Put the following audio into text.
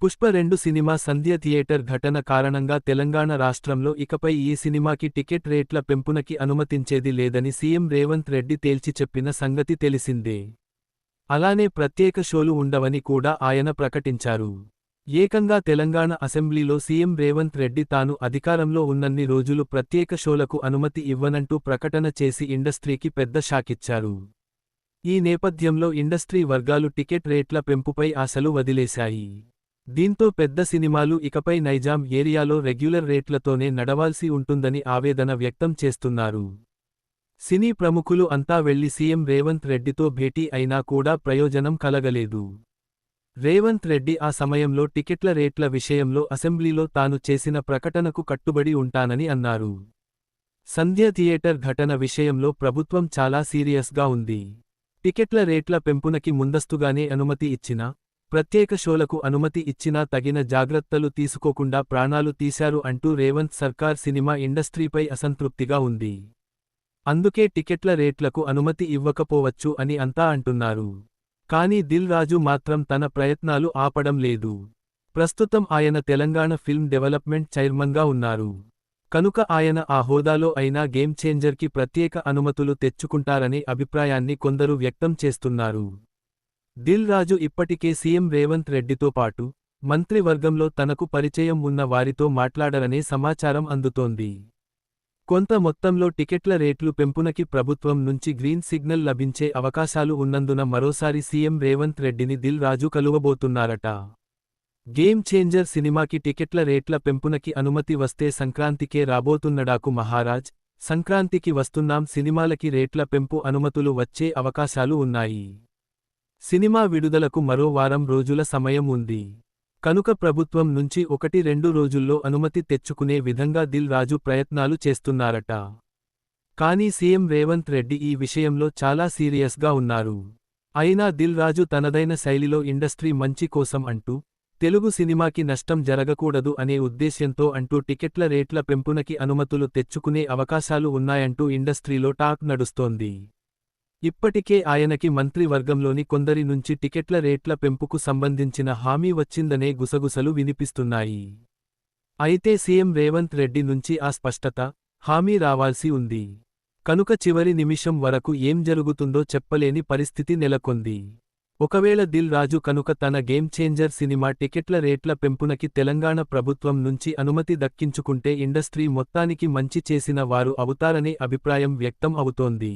Pushpa 2 cinema సంధ్య theatre ఘటన కారణంగా తెలంగాణ రాష్ట్రంలో ఇకపై ఈ సినిమాకి టికెట్ రేట్ల పెంపునకి అనుమతించేది లేదని సీఎం రేవంత్ రెడ్డి తేల్చి చెప్పిన సంగతి తెలిసిందే. అలానే ప్రత్యేక షోలు ఉండవని కూడా ఆయన ప్రకటించారు. ఏకంగా తెలంగాణ అసెంబ్లీలో సీఎం రేవంత్ రెడ్డి తాను అధికారంలో ఉన్నన్ని రోజులు ప్రత్యేక షోలకు అనుమతి ఇవ్వనంటూ ప్రకటన చేసి ఇండస్ట్రీకి పెద్ద షాకిచ్చారు. ఈ నేపథ్యంలో ఇండస్ట్రీ వర్గాలు టికెట్ రేట్ల పెంపుపై ఆశలు వదిలేశాయి. దీంతో పెద్ద సినిమాలు ఇకపై నైజాం ఏరియాలో రెగ్యులర్ రేట్లతోనే నడవాల్సి ఉంటుందని ఆవేదన వ్యక్తం చేస్తున్నారు. సినీ ప్రముఖులు అంతా వెళ్లి సీఎం రేవంత్ రెడ్డితో భేటీ అయినా కూడా ప్రయోజనం కలగలేదు. రేవంత్ రెడ్డి ఆ సమయంలో టికెట్ల రేట్ల విషయంలో అసెంబ్లీలో తాను చేసిన ప్రకటనకు కట్టుబడి ఉంటానని అన్నారు. సంధ్య థియేటర్ ఘటన విషయంలో ప్రభుత్వం చాలా సీరియస్గా ఉంది. టికెట్ల రేట్ల పెంపునకి ముందస్తుగానే అనుమతి ఇచ్చినా, ప్రత్యేక షోలకు అనుమతి ఇచ్చినా తగిన జాగ్రత్తలు తీసుకోకుండా ప్రాణాలు తీశారు అంటూ రేవంత్ సర్కార్ సినిమా ఇండస్ట్రీపై అసంతృప్తిగా ఉంది. అందుకే టికెట్ల రేట్లకు అనుమతి ఇవ్వకపోవచ్చు అని అంతా అంటున్నారు. కానీ దిల్ రాజు మాత్రం తన ప్రయత్నాలు ఆపడం లేదు. ప్రస్తుతం ఆయన తెలంగాణ ఫిల్మ్ డెవలప్మెంట్ చైర్మన్గా ఉన్నారు. కనుక ఆయన ఆ హోదాలో అయినా గేమ్ చేంజర్కి ప్రత్యేక అనుమతులు తెచ్చుకుంటారనే అభిప్రాయాన్ని కొందరు వ్యక్తం చేస్తున్నారు. దిల్ రాజు ఇప్పటికే సీఎం రేవంత్ రెడ్డితో పాటు మంత్రివర్గంలో తనకు పరిచయం ఉన్న వారితో మాట్లాడరనే సమాచారం అందుతోంది. కొంత మొత్తంలో టికెట్ల రేట్లు పెంపునకి ప్రభుత్వం నుంచి గ్రీన్ సిగ్నల్ లభించే అవకాశాలు ఉన్నందున మరోసారి సీఎం రేవంత్ రెడ్డిని దిల్ రాజు కలువబోతున్నారట. గేమ్ చేంజర్ సినిమాకి టికెట్ల రేట్ల పెంపునకి అనుమతి వస్తే సంక్రాంతికే రాబోతున్నడాకు మహారాజ్, సంక్రాంతికి వస్తున్నాం సినిమాలకి రేట్ల పెంపు అనుమతులు వచ్చే అవకాశాలు ఉన్నాయి. సినిమా విడుదలకు మరో వారం రోజుల సమయం ఉంది. కనుక ప్రభుత్వం నుంచి 1-2 రోజుల్లో అనుమతి తెచ్చుకునే విధంగా దిల్ రాజు ప్రయత్నాలు చేస్తున్నారట. కానీ సీఎం రేవంత్ రెడ్డి ఈ విషయంలో చాలా సీరియస్గా ఉన్నారు. అయినా దిల్ రాజు తనదైన శైలిలో ఇండస్ట్రీ మంచి కోసం అంటూ, తెలుగు సినిమాకి నష్టం జరగకూడదు అనే ఉద్దేశ్యంతో అంటూ టికెట్ల రేట్ల పెంపునకి అనుమతులు తెచ్చుకునే అవకాశాలు ఉన్నాయంటూ ఇండస్ట్రీలో టాక్ నడుస్తోంది. ఇప్పటికే ఆయనకి మంత్రివర్గంలోని కొందరి నుంచి టికెట్ల రేట్ల పెంపుకు సంబంధించిన హామీ వచ్చిందనే గుసగుసలు వినిపిస్తున్నాయి. అయితే సీఎం రేవంత్ రెడ్డి నుంచి ఆ స్పష్టత, హామీ రావాల్సి ఉంది. కనుక చివరి నిమిషం వరకు ఏం జరుగుతుందో చెప్పలేని పరిస్థితి నెలకొంది. ఒకవేళ దిల్ రాజు కనుక తన గేమ్ చేంజర్ సినిమా టికెట్ల రేట్ల పెంపునకి తెలంగాణ ప్రభుత్వం నుంచి అనుమతి దక్కించుకుంటే ఇండస్ట్రీ మొత్తానికి మంచి చేసిన వారు అవుతారనే అభిప్రాయం వ్యక్తం అవుతోంది.